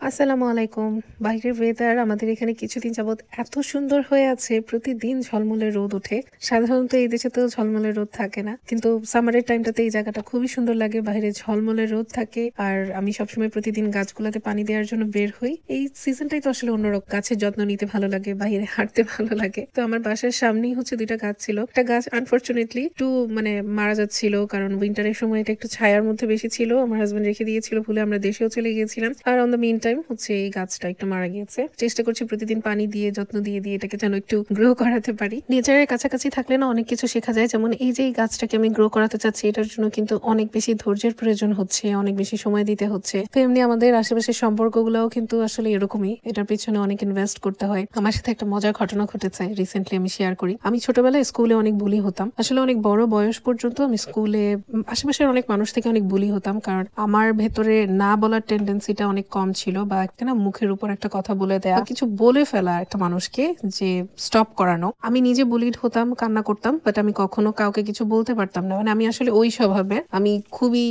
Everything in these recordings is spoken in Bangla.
আসসালামু আলাইকুম। বাইরের ওয়েদার আমাদের এখানে কিছুদিন যাবৎ এত সুন্দর হয়ে আছে, প্রতিদিন ঝলমলে রোদ ওঠে। সাধারণত এই দেশে তো ঝলমলে রোদ থাকে না, কিন্তু সামারের টাইমটাতে এই জায়গাটা খুবই সুন্দর লাগে। বাইরে ঝলমলে রোদ থাকে, আর আমি সবসময় প্রতিদিন গাছগুলোতে পানি দেওয়ার জন্য বের হই। এই সিজনটাই তো আসলে অন্যরকম, গাছের যত্ন নিতে ভালো লাগে, বাইরে হাঁটতে ভালো লাগে। তো আমার বাসার সামনেই হচ্ছে দুইটা গাছ ছিল। একটা গাছ আনফরচুনেটলি একটু মারা যাচ্ছিল, কারণ উইন্টারের সময় এটা একটু ছায়ার মধ্যে বেশি ছিল। আমার হাজবেন্ড রেখে দিয়েছিল ভুলে, আমরা দেশেও চলে গিয়েছিলাম। আর অন দ্য মিন টাইম হচ্ছে এই গাছটা একটু মারা গিয়েছে। চেষ্টা করছি প্রতিদিন পানি দিয়ে যত্ন দিয়ে দিয়ে এটাকে যেন একটু গ্রো করাতে পারি। নেচারের কাছাকাছি থাকলে না অনেক কিছু শেখা যায়। যেমন এই যে এই গাছটাকে আমি গ্রো করাতে চাচ্ছি, এটার জন্য কিন্তু অনেক বেশি ধৈর্যের প্রয়োজন হচ্ছে, অনেক বেশি সময় দিতে হচ্ছে। তো এমনি আমাদের আশেপাশের সম্পর্কগুলোও কিন্তু আসলে এরকমই, এটার পিছনে অনেক ইনভেস্ট করতে হয়। আমার সাথে একটা মজার ঘটনা ঘটেছে রিসেন্টলি, আমি শেয়ার করি। আমি ছোটবেলায় স্কুলে অনেক বুলি হতাম। আসলে অনেক বড় বয়স পর্যন্ত আমি স্কুলে আশেপাশের অনেক মানুষ থেকে অনেক বুলি হতাম, কারণ আমার ভেতরে না বলার টেন্ডেন্সিটা অনেক কম ছিল। বা একটা না মুখের উপর একটা কথা বলে দেয়া, কিছু বলে ফেলা একটা মানুষকে, যে স্টপ করানো। আমি নিজে বুলিড হতাম, কান্না করতাম, বাট আমি কখনো কাউকে কিছু বলতে পারতাম না। মানে আমি আসলে ওই স্বভাবের, আমি খুবই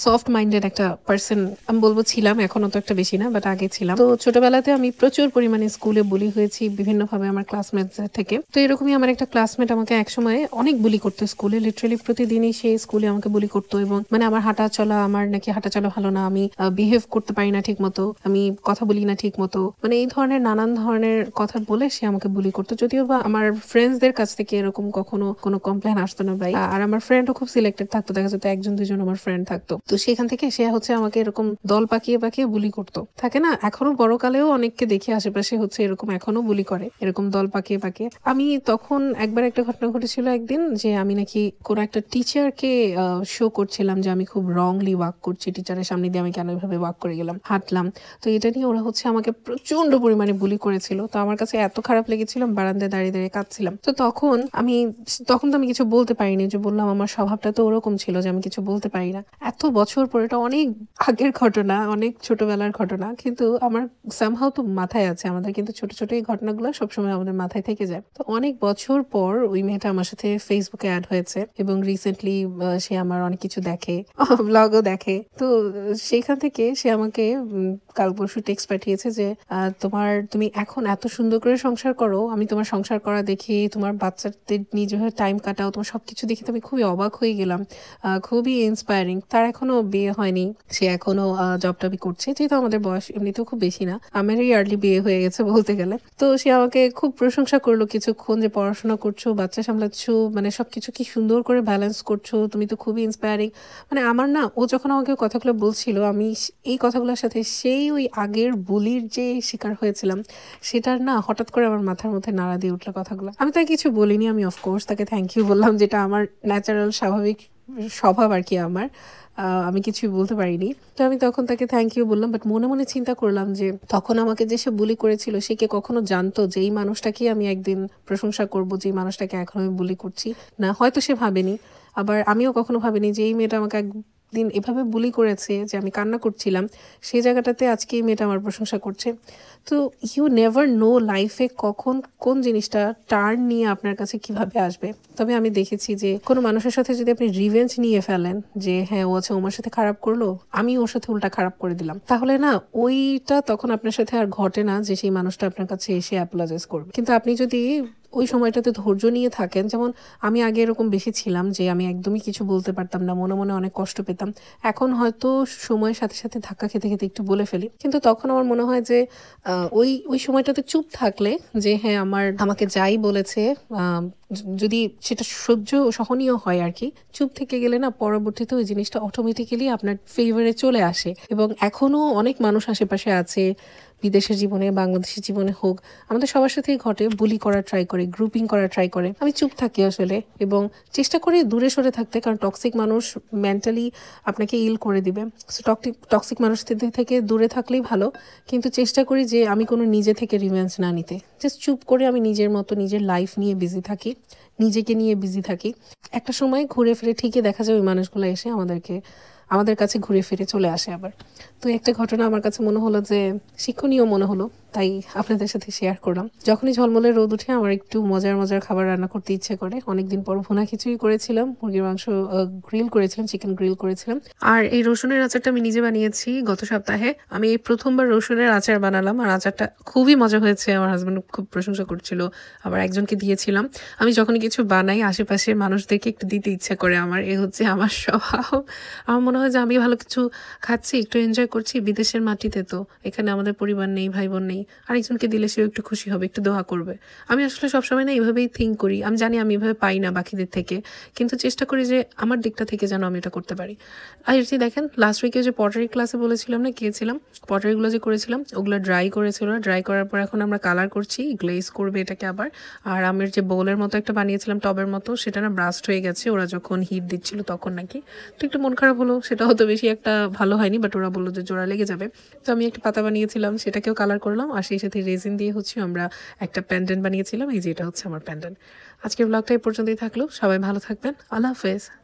সফট মাইন্ডেড একটা পার্সন আমি বলবো ছিলাম। এখনো তো একটা বেশি না, বাট আগে ছিলাম। তো ছোটবেলাতে আমি প্রচুর পরিমাণে স্কুলে বুলি হয়েছি বিভিন্ন ভাবে আমার ক্লাসমেট থেকে। তো এরকমই আমার একটা ক্লাসমেট আমাকে একসময় অনেক বুলি করতো স্কুলে, লিটারালি প্রতিদিনই সে স্কুলে আমাকে বুলি করতো। এবং মানে আমার হাঁটা চলা, আমার নাকি হাঁটা চলা ভালো না, আমি বিহেভ করতে পারি না ঠিক মতো, আমি কথা বলি না ঠিক মতো, মানে এই ধরনের নানান ধরনের কথা বলে সে আমাকে বুলি করতো। যদিও বা আমার ফ্রেন্ডসদের কাছ থেকে এরকম কখনো কোনো কমপ্লেন আসতো না ভাই। আর আমার ফ্রেন্ডও খুব সিলেক্টেড থাকতো, দেখা যেত একজন দুজন আমার ফ্রেন্ড থাকতো। তো সেখান থেকে সে হচ্ছে আমাকে এরকম দল পাকিয়ে পাকিয়ে বুলি করতো। থাকে না, এখনো বড়কালেও অনেককে দেখি আশেপাশে হচ্ছে এরকম, এখনো বুলি করে এরকম দল পাকিয়ে পাকিয়ে। আমি তখন একবার একটা ঘটনা ঘটেছিল একদিন, যে আমি নাকি কোনো একটা টিচারকে শো করছিলাম যে আমি খুব রংলি ওয়াক করছি, টিচারের সামনে দিয়ে আমি কেন এভাবে ওয়াক করে গেলাম, হাঁটলাম। তো এটা নিয়ে ওরা হচ্ছে আমাকে প্রচন্ড পরিমাণে বুলি করেছিল। তো আমার কাছে এত খারাপ লেগেছিল, বারান্দায় দাঁড়িয়ে দাঁড়িয়ে কাঁদছিলাম। তো তখন তো আমি কিছু বলতে পারিনি, যে বললাম আমার স্বভাবটা তো ওরকম ছিল যে আমি কিছু বলতে পারি না। এত বছর পর, এটা অনেক আগের ঘটনা, অনেক ছোটবেলার ঘটনা, কিন্তু আমার সামহাও তো মাথায় আছে। আমাদের কিন্তু ছোট ছোট এই ঘটনাগুলো সবসময় আমাদের মাথায় থেকে যায়। তো অনেক বছর পর ওই মেয়েটা আমার সাথে ফেসবুকে অ্যাড হয়েছে, এবং রিসেন্টলি সে আমার অনেক কিছু দেখে, ব্লগও দেখে। তো সেখান থেকে সে আমাকে কাল পরশু টেক্সট পাঠিয়েছে যে তুমি এখন এত সুন্দর করে সংসার করো, আমি তোমার সংসার করা দেখি, তোমার বাচ্চাদের নিয়ে যেভাবে টাইম কাটাও, তোমার সবকিছু দেখে তো আমি খুবই অবাক হয়ে গেলাম, খুবই ইন্সপায়ারিং। তার এখনো বিয়ে হয়নি, সে এখনো জব টবই করছে, যেহেতু আমাদের বয়স এমনিতেও খুব বেশি না, আমারই আর্লি বিয়ে হয়ে গেছে বলতে গেলে। তো সে আমাকে খুব প্রশংসা করলো কিছুক্ষণ, যে পড়াশোনা করছো, বাচ্চা সামলাচ্ছ, মানে সবকিছু কি সুন্দর করে ব্যালেন্স করছো, তুমি তো খুবই ইন্সপায়ারিং। মানে আমার না, ও যখন আমাকে কথাগুলো বলছিল, আমি এই কথাগুলোর সাথে সেই ওই আগের বুলির যে শিকার হয়েছিলাম সেটার না হঠাৎ করে আমার মাথার মধ্যে নাড়া দিয়ে উঠলো কথাগুলো। আমি তাকে কিছু বলিনি, আমি অফকোর্স তাকে থ্যাংক ইউ বললাম, যেটা আমার ন্যাচারাল স্বাভাবিক স্বভাব আর কি আমার। আমি কিছুই বলতে পারিনি। তো আমি তখন তাকে থ্যাংক ইউ বললাম, বাট মনে মনে চিন্তা করলাম যে তখন আমাকে যে সে বুলি করেছিল, সে কি কখনো জানতো যে এই মানুষটাকে আমি একদিন প্রশংসা করবো, যে মানুষটাকে এখন আমি বুলি করছি? না, হয়তো সে ভাবেনি। আবার আমিও কখনো ভাবিনি যে এই মেয়েটা আমাকে দিন এভাবে বুলি করেছে, যে আমি কান্না করছিলাম, সেই জায়গাটাতে আজকে এই মেয়েটা আমার প্রশংসা করছে। তো ইউ নেভার নো লাইফে কখন কোন জিনিসটা টার্ন নিয়ে আপনার কাছে কিভাবে আসবে। তবে আমি দেখেছি যে কোনো মানুষের সাথে যদি আপনি রিভেঞ্জ নিয়ে ফেলেন, যে হ্যাঁ ও আছে আমার সাথে খারাপ করলো, আমি ওর সাথে উল্টা খারাপ করে দিলাম, তাহলে না ওইটা তখন আপনার সাথে আর ঘটে না যে সেই মানুষটা আপনার কাছে এসে অ্যাপোলজাইজ করবে। কিন্তু আপনি যদি ওই সময়টাতে ধৈর্য নিয়ে থাকেন, যেমন আমি আগে এরকম বেশি ছিলাম যে আমি একদমই কিছু বলতে পারতাম না, মনে মনে অনেক কষ্ট পেতাম। এখন হয়তো সময়ের সাথে সাথে ধাক্কা খেতে খেতে একটু বলে ফেলি, কিন্তু তখন আমার মনে হয় যে ওই ওই সময়টাতে চুপ থাকলে, যে হ্যাঁ আমাকে যাই বলেছে, যদি সেটা সহনীয় হয় আর কি, চুপ থেকে গেলে না পরবর্তীতে ওই জিনিসটা অটোমেটিক্যালি আপনার ফেভারে চলে আসে। এবং এখনো অনেক মানুষ আশেপাশে আছে, বিদেশের জীবনে বাংলাদেশের জীবনে হোক, আমাদের সবার সাথেই ঘটে, বুলি করা ট্রাই করে, গ্রুপিং করা ট্রাই করে। আমি চুপ থাকি আসলে, এবং চেষ্টা করি দূরে সরে থাকতে, কারণ টক্সিক মানুষ মেন্টালি আপনাকে ইল করে দিবে। সো টক্সিক মানুষদের থেকে দূরে থাকলেই ভালো। কিন্তু চেষ্টা করি যে আমি কোনো নিজে থেকে রিভেঞ্জ না নিতে, জাস্ট চুপ করে আমি নিজের মতো নিজের লাইফ নিয়ে বিজি থাকি, নিজেকে নিয়ে বিজি থাকি। একটা সময় ঘুরে ফিরে ঠিকই দেখা যায় ওই মানুষগুলো এসে আমাদের কাছে ঘুরে ফিরে চলে আসে আবার। তো একটা ঘটনা আমার কাছে মনে হলো যে শিক্ষণীয় মনে হলো, তাই আপনাদের সাথে শেয়ার করলাম। যখনই ঝলমলে রোদ উঠে আমার একটু মজার মজার খাবার রান্না করতে ইচ্ছে করে। অনেকদিন পর ভুনা খিচুড়ি করেছিলাম, মুরগির মাংস গ্রিল করেছিলাম, চিকেন গ্রিল করেছিলাম। আর এই রসুনের আচারটা আমি নিজে বানিয়েছি গত সপ্তাহে। আমি এই প্রথমবার রসুনের আচার বানালাম, আর আচারটা খুবই মজা হয়েছে। আমার হাজব্যান্ড খুব প্রশংসা করছিল, আবার একজনকে দিয়েছিলাম। আমি যখনই কিছু বানাই আশেপাশের মানুষদেরকে একটু দিতে ইচ্ছে করে আমার, এ হচ্ছে আমার স্বভাব। আমার মনে হয় যে আমি ভালো কিছু খাচ্ছি, একটু এনজয় করছি। বিদেশের মাটিতে তো, এখানে আমাদের পরিবার নেই, ভাই বোন নেই, আরেকজনকে দিলে সেও একটু খুশি হবে, একটু দোয়া করবে। আমি আসলে সবসময় না এইভাবেই থিঙ্ক করি। আমি জানি আমি এভাবে পাই না বাকিদের থেকে, কিন্তু চেষ্টা করি যে আমার দিকটা থেকে যেন আমি এটা করতে পারি। আর এই যে দেখেন লাস্ট উইকে যে পটারি ক্লাসে বলেছিলাম না, গিয়েছিলাম, পটারিগুলো যে করেছিলাম ওগুলো ড্রাই করেছিল। ড্রাই করার পর এখন আমরা কালার করছি, গ্লেজ করবে এটাকে আবার। আর আমের যে বোলের মতো একটা বানিয়েছিলাম টবের মতো, সেটা না ব্রাস্ট হয়ে গেছে ওরা যখন হিট দিচ্ছিল তখন নাকি। তো একটু মন খারাপ হলো, সেটা হয়তো বেশি একটা ভালো হয়নি, বাট ওরা বললো যে জোড়া লেগে যাবে। তো আমি একটা পাতা বানিয়েছিলাম, সেটাকেও কালার করলাম, আর সেই সাথে রেজিন দিয়ে হচ্ছে আমরা একটা প্যান্ডেন্ট বানিয়েছিলাম। এই যে এটা হচ্ছে আমার প্যান্ডেন্ট। আজকের ব্লগটা এই পর্যন্তই থাকলো, সবাই ভালো থাকবেন, আল্লাহ হাফেজ।